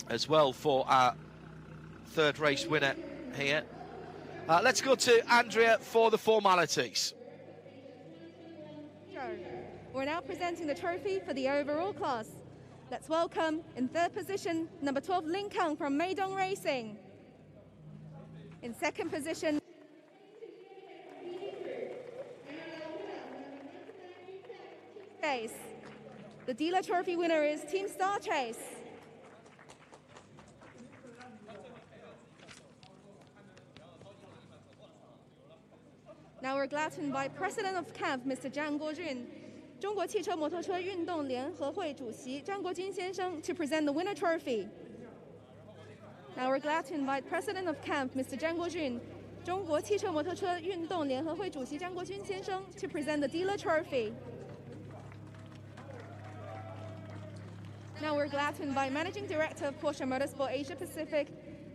as well for our third race winner here. Let's go to Andrea for the formalities. We're now presenting the trophy for the overall class. Let's welcome, in third position, number 12 Lin Kang from Meidong Racing. In second position, Chase. The dealer trophy winner is Team Star Chase. Now we're glad to invite President of CAMP, Mr. Zhang Guojun, 中国汽车摩托车运动联合会主席张国军先生 to present the winner trophy. Now we're glad to invite President of CAMP, Mr. Zhang Guojun, 中国汽车摩托车运动联合会主席张国军先生 to present the dealer trophy. Now we're glad to invite Managing Director of Porsche Motorsport Asia Pacific,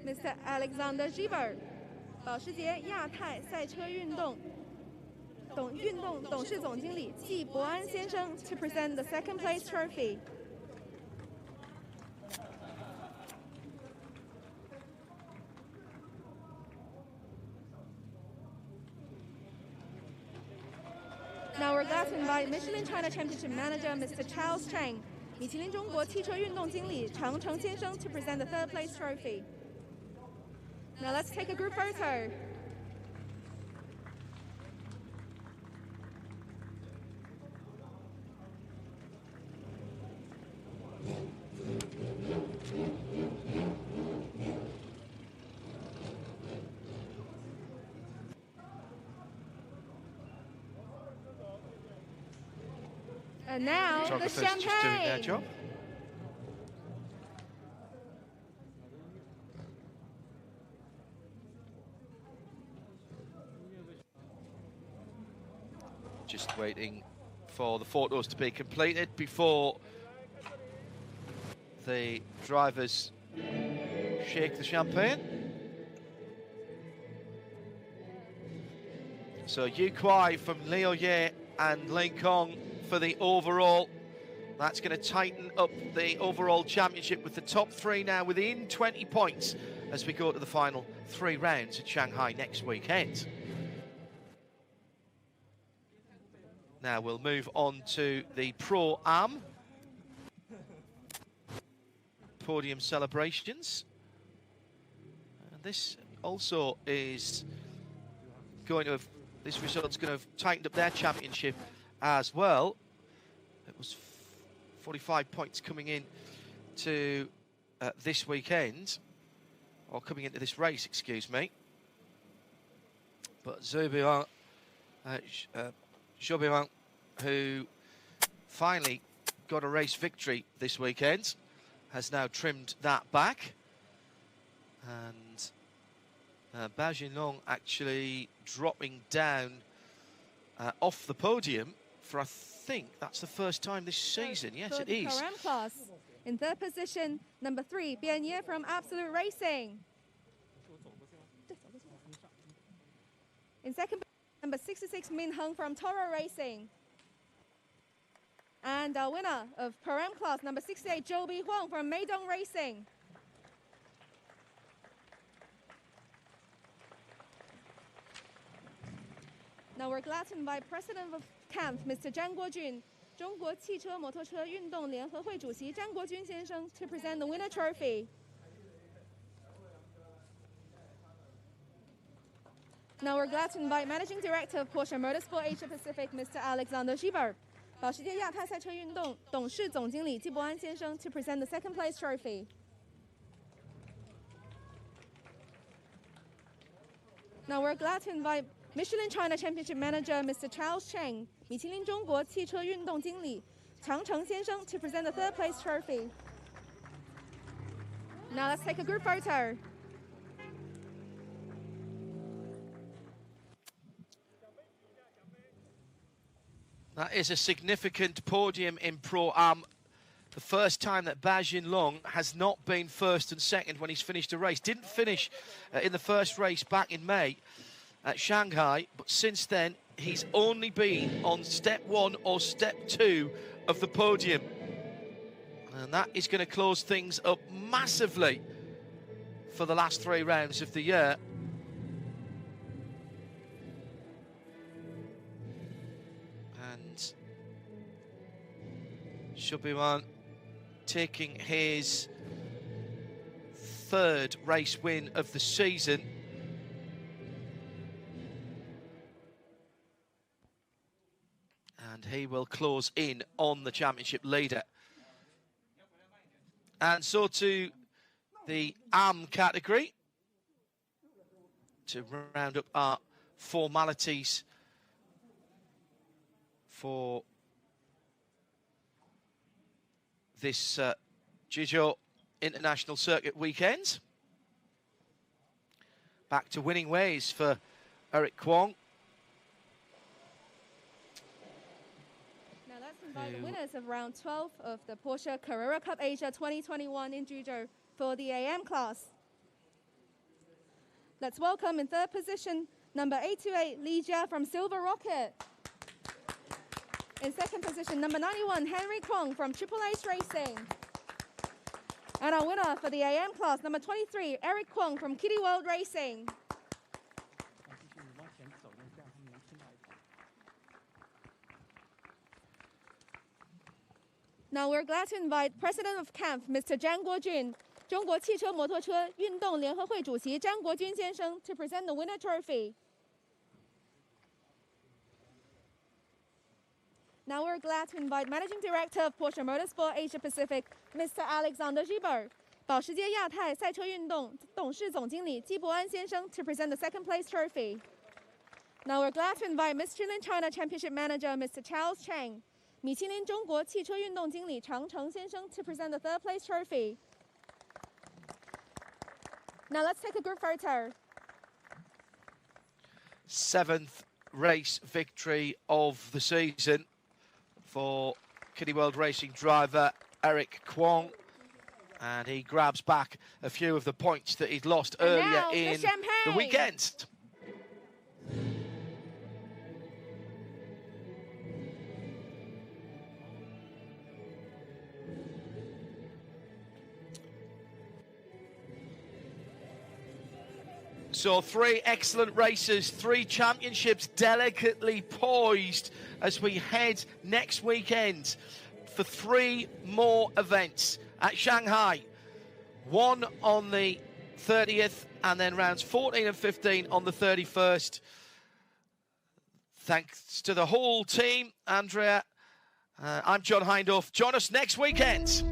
Mr. Alexander Giver, 保时捷亚太赛车运动董事总经理季伯安先生 to present the second place trophy. Now we're glad to invite Michelin China Championship Manager Mr. Charles Chang, 米其林中国汽车运动经理常成先生 to present the third place trophy. Now let's take a group photo. And now the champagne. Just doing their job. Just waiting for the photos to be completed before the drivers shake the champagne. So Yu Kuai from Liu Ye and Lin Kong for the overall. That's going to tighten up the overall championship with the top 3 now within 20 points as we go to the final 3 rounds at Shanghai next weekend. Now we'll move on to the Pro-Am podium celebrations. And this also is going to have, this result's going to have tightened up their championship as well. It was 45 points coming in to this weekend, or coming into this race, excuse me. But Zhou who finally got a race victory this weekend, has now trimmed that back. And Bao Jinlong actually dropping down off the podium for, I think, that's the first time this season. Yes, it is. Carrera class. In third position, number 3, Bian Ye from Absolute Racing. In second, number 66, Min Heng from Toro Racing. And our winner of Carrera class, number 68, Zhou Bi Huang from Meidong Racing. Now we're glad to invite President of camp, Mr. Zhang Guojun, 中国汽车摩托车运动联合会主席张国军先生 to present the winner trophy. Now we're glad to invite Managing Director of Porsche Motorsport Asia Pacific, Mr. Alexander Schieber, 保时捷亚太赛车运动董事总经理季伯安先生 to present the second place trophy. Now we're glad to invite Michelin China Championship Manager Mr. Charles Cheng, 米其林中国汽车运动经理常成先生 to present the third place trophy. Now let's take a group photo. That is a significant podium in Pro-Am. The first time that Bao Jinlong has not been first and second when he's finished a race. Didn't finish in the first race back in May at Shanghai, but since then he's only been on step 1 or step 2 of the podium, and that is going to close things up massively for the last 3 rounds of the year. And Shubiwan taking his 3rd race win of the season. And he will close in on the championship leader. And so to the AM category, to round up our formalities for this Zhuzhou International Circuit weekend. Back to winning ways for Eric Kwong. By the winners of round 12 of the Porsche Carrera Cup Asia 2021 in Zhuzhou for the AM class. Let's welcome in third position, number 828, Li Jia from Silver Rocket. In second position, number 91, Henry Kwong from Triple Ace Racing. And our winner for the AM class, number 23, Eric Kwong from Kitty World Racing. Now we're glad to invite President of camp, Mr. Zhang Guojun, 中国汽车摩托车运动联合会主席张国军先生 to present the winner trophy. Now we're glad to invite Managing Director of Porsche Motorsport Asia Pacific, Mr. Alexander Schieber, 保时捷亚太赛车运动董事总经理季伯安先生 to present the second place trophy. Now we're glad to invite Michelin China Championship Manager, Mr. Charles Cheng, 米其林中国汽车运动经理常成先生 to present the third place trophy. Now let's take a group photo. 7th race victory of the season for Kitty World Racing driver Eric Kwong. And he grabs back a few of the points that he'd lost earlier in the weekend. So 3 excellent races, 3 championships delicately poised as we head next weekend for 3 more events at Shanghai. 1 on the 30th and then rounds 14 and 15 on the 31st. Thanks to the whole team, Andrea. I'm John Hindorf. Join us next weekend.